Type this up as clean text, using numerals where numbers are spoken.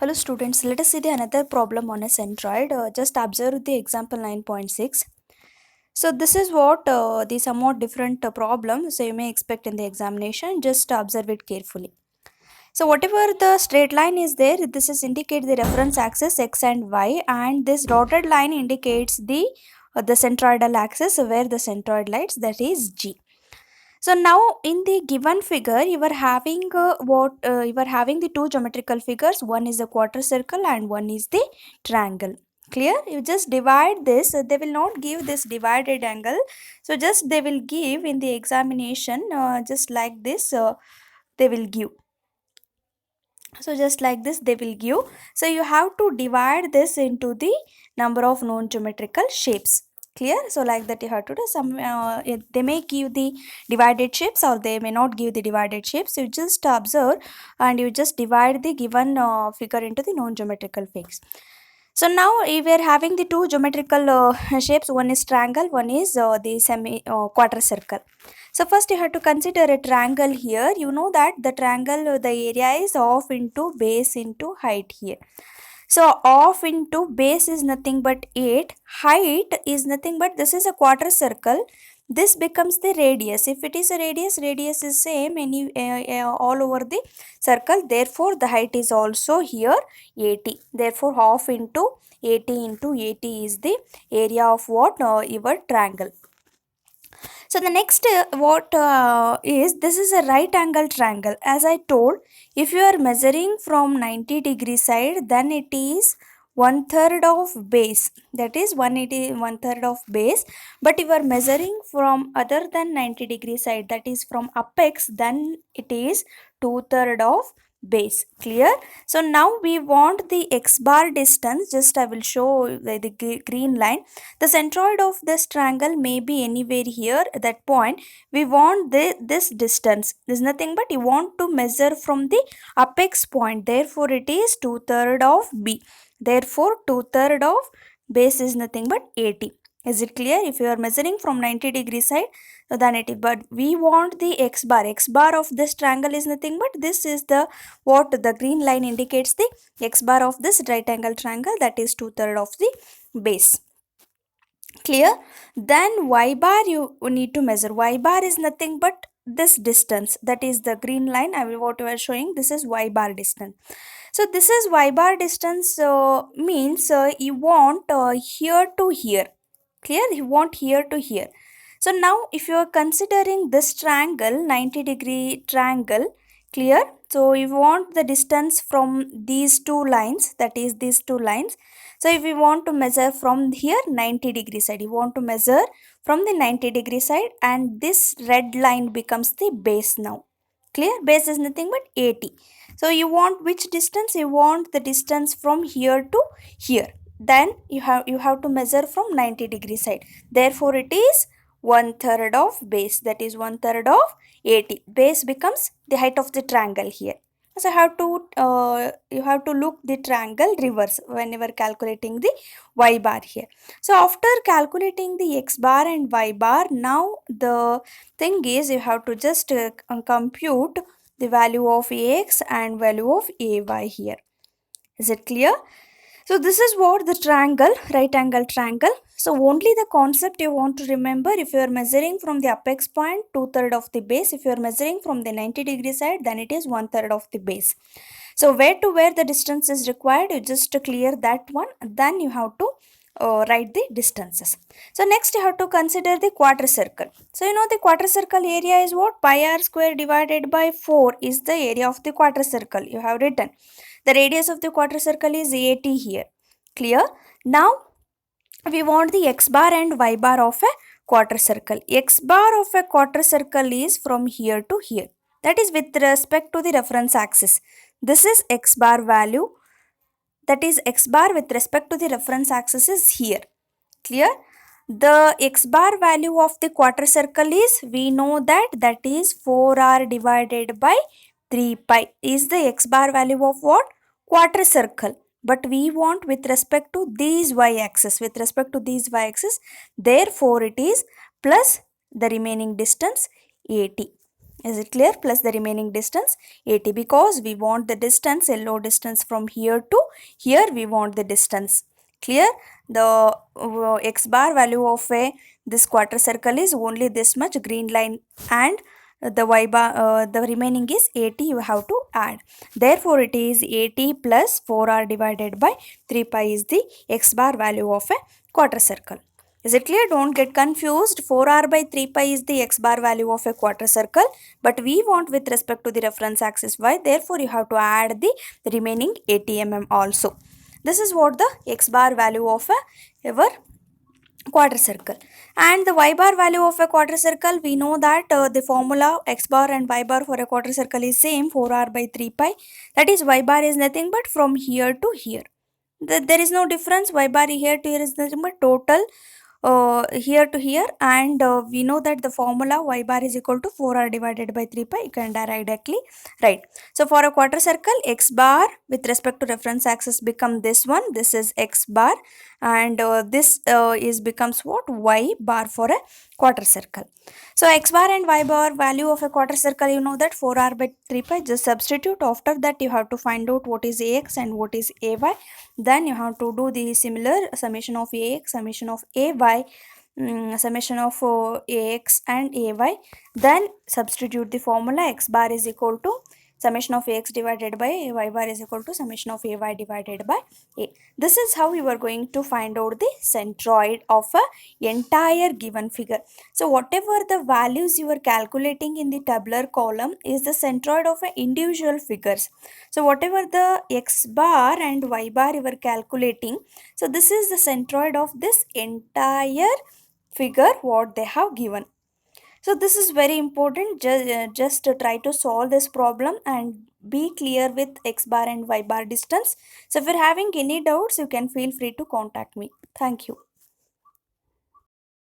Hello students, let us see the another problem on a centroid. Just observe the example 9.6. So this is what the somewhat different problem, so you may expect in the examination. Just observe it carefully. So whatever the straight line is there, this is indicate the reference axis x and y, and this dotted line indicates the centroidal axis where the centroid lies, that is G. So now in the given figure, you are having the two geometrical figures. One is the quarter circle and one is the triangle. Clear? You just divide this. They will not give this divided angle. So just they will give in the examination just like this. They will give. So just like this they will give. So you have to divide this into the number of known geometrical shapes. Clear? So like that you have to do some they may give the divided shapes or they may not give the divided shapes. You just observe and you just divide the given figure into the known geometrical figures. So now we are having the two geometrical shapes. One is triangle, one is the semi quarter circle. So first you have to consider a triangle here. You know that the triangle, the area is off into base into height here. So off into base is nothing but 8. Height is nothing but, this is a quarter circle. This becomes the radius. If it is a radius, radius is same all over the circle. Therefore the height is also here 80. Therefore half into 80 is the area of what? Your triangle. So the next what is, this is a right angle triangle. As I told, if you are measuring from 90-degree side, then it is one third of base, that is 180, one third of base. But if you are measuring from other than 90-degree side, that is from apex, then it is two-third of base. Clear? So now we want the x bar distance. Just I will show the green line. The centroid of this triangle may be anywhere here at that point. We want this distance. There's nothing but you want to measure from the apex point. Therefore it is two-third of b. Therefore two-third of base is nothing but 80. Is it clear? If you are measuring from 90-degree side, so then it is, but we want the x bar. X bar of this triangle is nothing but, this is the what the green line indicates the x bar of this right angle triangle, that is two-third of the base. Clear? Then y bar you need to measure. Y bar is nothing but this distance, that is the green line. I will what you are showing, this is y bar distance. So this is y bar distance, means you want here to here. Clear? You want here to here. So now if you are considering this triangle, 90-degree triangle, clear? So you want the distance from these two lines, that is these two lines. So if you want to measure from here 90-degree side, you want to measure from the 90-degree side, and this red line becomes the base now. Clear? Base is nothing but 80. So you want which distance? You want the distance from here to here. Then you have to measure from 90-degree side. Therefore it is one third of base, that is one third of 80. Base becomes the height of the triangle here. So you have to look the triangle reverse whenever calculating the y bar here. So after calculating the x bar and y bar, now the thing is you have to just compute the value of ax and value of ay here. Is it clear? So this is what the triangle, right angle triangle. So only the concept you want to remember. If you are measuring from the apex point, two-third of the base. If you are measuring from the 90-degree side, then it is one-third of the base. So where to where the distance is required, you just clear that one. Then you have to write the distances. So next you have to consider the quarter circle. So you know the quarter circle area is what? Pi r square divided by 4 is the area of the quarter circle. You have written. The radius of the quarter circle is 80 here. Clear? Now we want the x bar and y bar of a quarter circle. X bar of a quarter circle is from here to here. That is with respect to the reference axis. This is x bar value. That is x bar with respect to the reference axis is here. Clear? The x bar value of the quarter circle is, we know that is 4r divided by 3 pi is the x bar value of what? Quarter circle. But we want with respect to these y-axis, with respect to these y-axis, therefore it is plus the remaining distance 80. Is it clear? Plus the remaining distance 80, because we want the distance, yellow distance from here to here, we want the distance. Clear? The x bar value of this quarter circle is only this much, green line, and the y bar, the remaining is 80, you have to add. Therefore it is 80 plus 4r divided by 3 pi is the x bar value of a quarter circle. Is it clear? Don't get confused. 4r by 3 pi is the x bar value of a quarter circle, but we want with respect to the reference axis y. Therefore, you have to add the remaining 80 mm also. This is what the x bar value of our quarter circle. And the y bar value of a quarter circle, we know that the formula x bar and y bar for a quarter circle is same, 4r by 3 pi. That is, y bar is nothing but from here to here. There is no difference. Y bar here to here is nothing but total here to here, and we know that the formula y bar is equal to 4r divided by 3 pi. You can directly write. So for a quarter circle, x bar with respect to reference axis become this one. This is x bar, and this is becomes what, y bar for a quarter circle. So x bar and y bar value of a quarter circle, you know that 4r by 3 pi. Just substitute. After that you have to find out what is ax and what is ay. Then you have to do the similar summation of ax, summation of ay, summation of ax and ay. Then substitute the formula. X bar is equal to summation of ax divided by y bar is equal to summation of ay divided by a. This is how you are going to find out the centroid of a entire given figure. So whatever the values you are calculating in the tabular column is the centroid of a individual figures. So whatever the x bar and y bar you are calculating, so this is the centroid of this entire figure what they have given. So this is very important. Just try to solve this problem and be clear with x bar and y bar distance. So if you're having any doubts, you can feel free to contact me. Thank you.